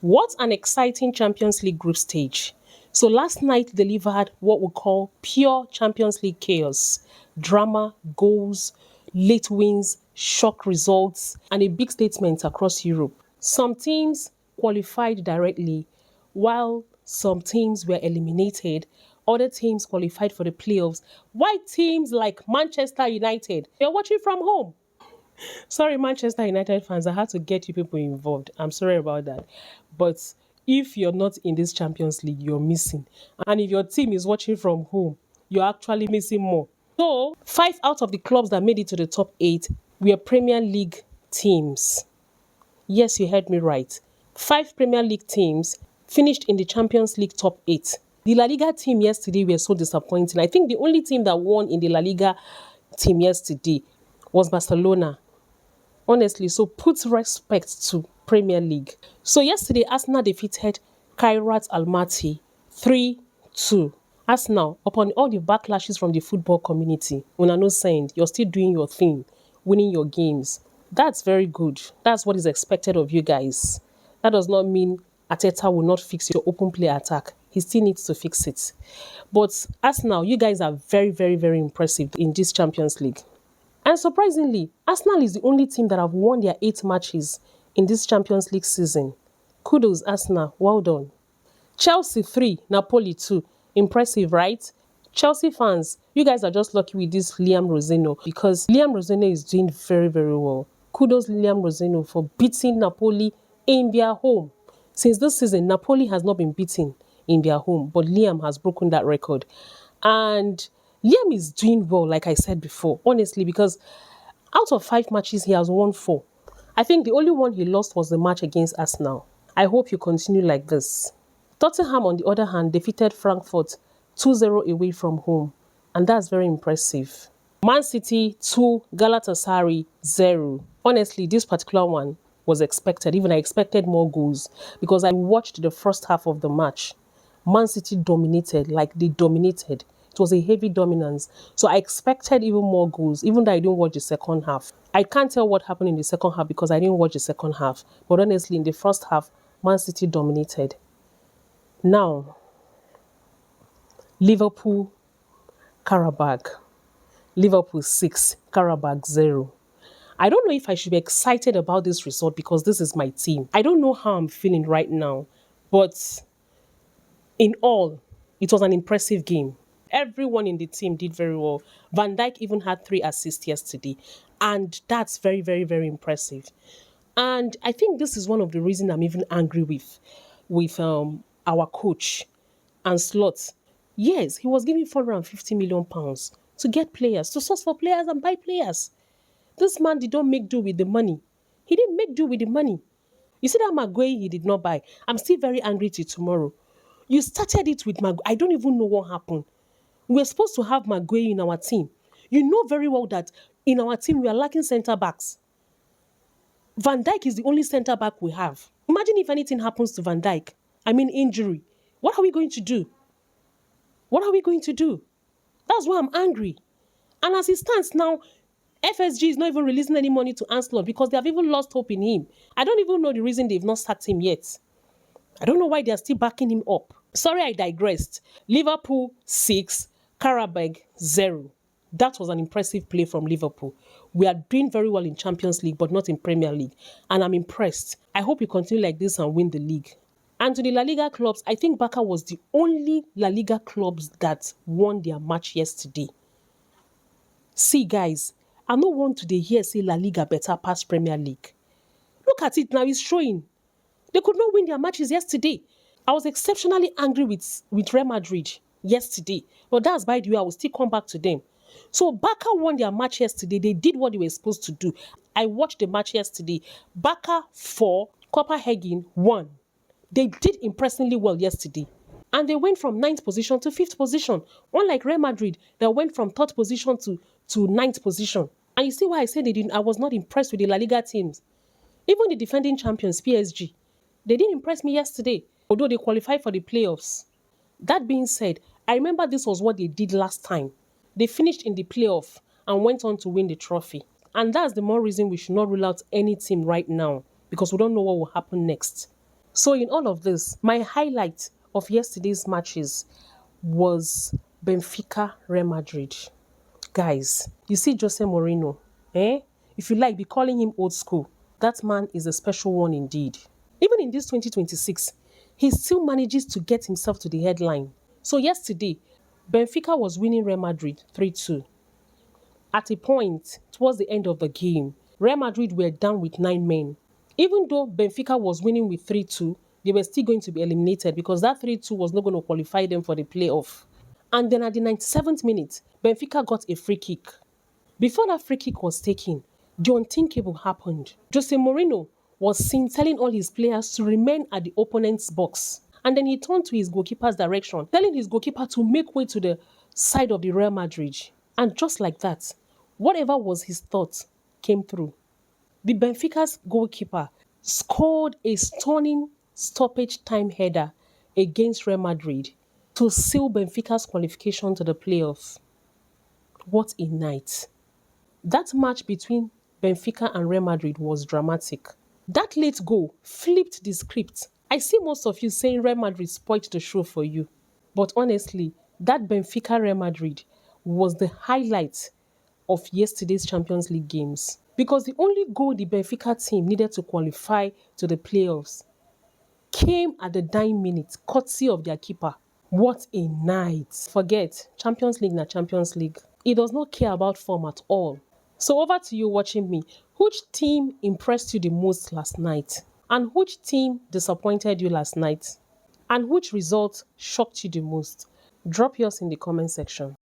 What an exciting Champions League group stage. So last night delivered what we call pure Champions League chaos. Drama, goals, late wins, shock results, and a big statement across Europe. Some teams qualified directly, while some teams were eliminated. Other teams qualified for the playoffs. Why teams like Manchester United? You're watching from home. Sorry, Manchester United fans, I had to get you people involved. I'm sorry about that. But if you're not in this Champions League, you're missing. And if your team is watching from home, you're actually missing more. So, 5 out of the clubs that made it to the top 8 were Premier League teams. Yes, you heard me right. 5 Premier League teams finished in the Champions League top 8. The La Liga team yesterday were so disappointing. I think the only team that won in the La Liga team yesterday was Barcelona. Honestly, so put respect to Premier League. So yesterday, Arsenal defeated Kairat Almaty 3-2. Arsenal, upon all the backlashes from the football community, when I know saying you're still doing your thing, winning your games. That's very good. That's what is expected of you guys. That does not mean Ateta will not fix your open play attack. He still needs to fix it. But Arsenal, you guys are very, very, very impressive in this Champions League. And surprisingly, Arsenal is the only team that have won their 8 matches in this Champions League season. Kudos, Arsenal. Well done. Chelsea 3, Napoli 2. Impressive, right? Chelsea fans, you guys are just lucky with this Liam Roseno because Liam Roseno is doing very, very well. Kudos, Liam Roseno, for beating Napoli in their home. Since this season, Napoli has not been beaten in their home, but Liam has broken that record. And Liam is doing well, like I said before, honestly, because out of 5 matches, he has won 4. I think the only one he lost was the match against Arsenal. I hope you continue like this. Tottenham, on the other hand, defeated Frankfurt 2-0 away from home, and that's very impressive. Man City 2, Galatasaray 0. Honestly, this particular one was expected. Even I expected more goals because I watched the first half of the match. Man City dominated, like they dominated. It was a heavy dominance. So I expected even more goals, even though I didn't watch the second half. I can't tell what happened in the second half because I didn't watch the second half. But honestly, in the first half, Man City dominated. Now, Liverpool, Karabakh. Liverpool 6, Karabakh 0. I don't know if I should be excited about this result because this is my team. I don't know how I'm feeling right now. But in all, it was an impressive game. Everyone in the team did very well. Van Dijk even had 3 assists yesterday. And that's very, very, very impressive. And I think this is one of the reasons I'm even angry with our coach and Slot. Yes, he was giving £450 million to get players, to source for players and buy players. This man did not make do with the money. He didn't make do with the money. You see that Maguire he did not buy. I'm still very angry till tomorrow. You started it with Maguire. I don't even know what happened. We're supposed to have Maguire in our team. You know very well that in our team we are lacking centre backs. Van Dijk is the only centre back we have. Imagine if anything happens to Van Dijk. I mean injury. What are we going to do? What are we going to do? That's why I'm angry. And as it stands now, FSG is not even releasing any money to Anslot because they have even lost hope in him. I don't even know the reason they've not sacked him yet. I don't know why they are still backing him up. Sorry, I digressed. Liverpool 6, Karabakh 0. That was an impressive play from Liverpool. We are doing very well in Champions League, but not in Premier League. And I'm impressed. I hope we continue like this and win the league. And to the La Liga clubs, I think Barca was the only La Liga clubs that won their match yesterday. See, guys, I don't want to hear say La Liga better pass Premier League. Look at it now, it's showing. They could not win their matches yesterday. I was exceptionally angry with Real Madrid yesterday. But that's by the way, I will still come back to them. So Barca won their match yesterday. They did what they were supposed to do. I watched the match yesterday. Barca 4, Copenhagen 1. They did impressively well yesterday. And they went from 9th position to 5th position. Unlike Real Madrid, they went from 3rd position to 9th position. And you see why I said I was not impressed with the La Liga teams. Even the defending champions, PSG, they didn't impress me yesterday, although they qualified for the playoffs. That being said, I remember this was what they did last time. They finished in the playoff and went on to win the trophy. And that's the more reason we should not rule out any team right now because we don't know what will happen next. So in all of this, my highlight of yesterday's matches was Benfica Real Madrid. Guys, you see Jose Mourinho, eh? If you like, be calling him old school. That man is a special one indeed. Even in this 2026, he still manages to get himself to the headline. So yesterday, Benfica was winning Real Madrid 3-2. At a point, towards the end of the game, Real Madrid were down with 9 men. Even though Benfica was winning with 3-2, they were still going to be eliminated because that 3-2 was not going to qualify them for the playoff. And then at the 97th minute, Benfica got a free kick. Before that free kick was taken, the unthinkable happened. Jose Mourinho was seen telling all his players to remain at the opponent's box. And then he turned to his goalkeeper's direction, telling his goalkeeper to make way to the side of the Real Madrid. And just like that, whatever was his thought came through. The Benfica's goalkeeper scored a stunning stoppage time header against Real Madrid to seal Benfica's qualification to the playoff. What a night. That match between Benfica and Real Madrid was dramatic. That late goal flipped the script. I see most of you saying Real Madrid spoiled the show for you. But honestly, that Benfica Real Madrid was the highlight of yesterday's Champions League games. Because the only goal the Benfica team needed to qualify to the playoffs came at the dying minute, courtesy of their keeper. What a night. Forget, Champions League na Champions League. It does not care about form at all. So over to you watching me. Which team impressed you the most last night? And which team disappointed you last night? And which result shocked you the most? Drop yours in the comment section.